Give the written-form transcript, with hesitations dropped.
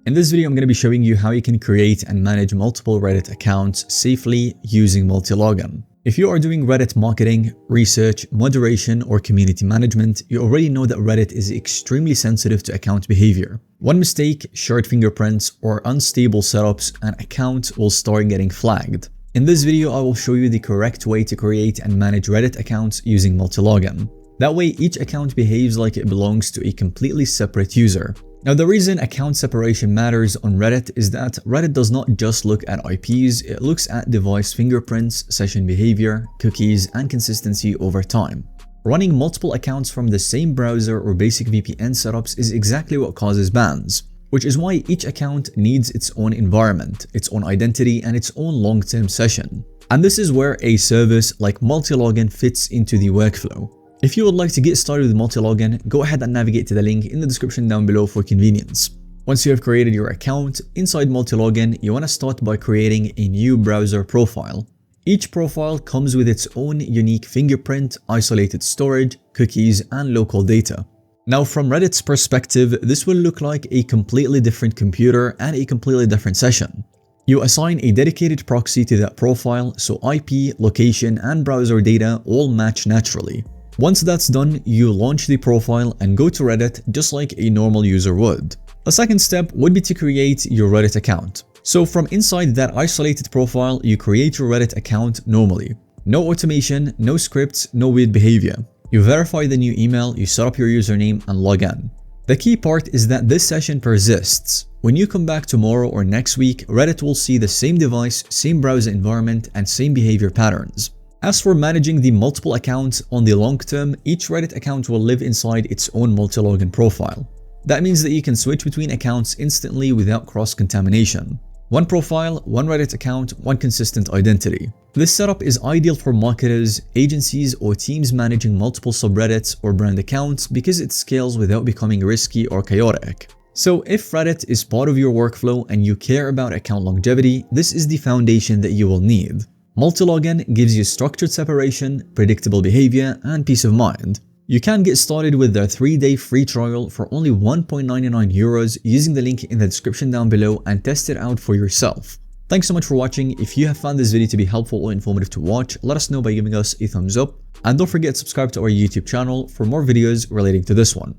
In this video, I'm going to be showing you how you can create and manage multiple Reddit accounts safely using Multilogin. If you are doing Reddit marketing, research, moderation, or community management, you already know that Reddit is extremely sensitive to account behavior. One mistake, shared fingerprints, or unstable setups, an account will start getting flagged. In this video, I will show you the correct way to create and manage Reddit accounts using Multilogin. That way, each account behaves like it belongs to a completely separate user. Now, the reason account separation matters on Reddit is that Reddit does not just look at IPs, it looks at device fingerprints, session behavior, cookies, and consistency over time. Running multiple accounts from the same browser or basic VPN setups is exactly what causes bans, which is why each account needs its own environment, its own identity, and its own long-term session. And this is where a service like Multilogin fits into the workflow. If you would like to get started with Multilogin, go ahead and navigate to the link in the description down below for convenience. Once you have created your account, inside Multilogin, you want to start by creating a new browser profile. Each profile comes with its own unique fingerprint, isolated storage, cookies, and local data. Now, from Reddit's perspective, this will look like a completely different computer and a completely different session. You assign a dedicated proxy to that profile, so IP, location, and browser data all match naturally. Once that's done, you launch the profile and go to Reddit just like a normal user would. A second step would be to create your Reddit account. So from inside that isolated profile, you create your Reddit account normally. No automation, no scripts, no weird behavior. You verify the new email, you set up your username and log in. The key part is that this session persists. When you come back tomorrow or next week, Reddit will see the same device, same browser environment, and same behavior patterns. As for managing the multiple accounts on the long term, each Reddit account will live inside its own Multilogin profile. That means that you can switch between accounts instantly without cross-contamination. One profile, one Reddit account, one consistent identity. This setup is ideal for marketers, agencies, or teams managing multiple subreddits or brand accounts because it scales without becoming risky or chaotic. So if Reddit is part of your workflow and you care about account longevity, this is the foundation that you will need. Multilogin gives you structured separation, predictable behavior, and peace of mind. You can get started with their 3-day free trial for only 1.99 euros using the link in the description down below and test it out for yourself. Thanks so much for watching. If you have found this video to be helpful or informative to watch, let us know by giving us a thumbs up. And don't forget to subscribe to our YouTube channel for more videos relating to this one.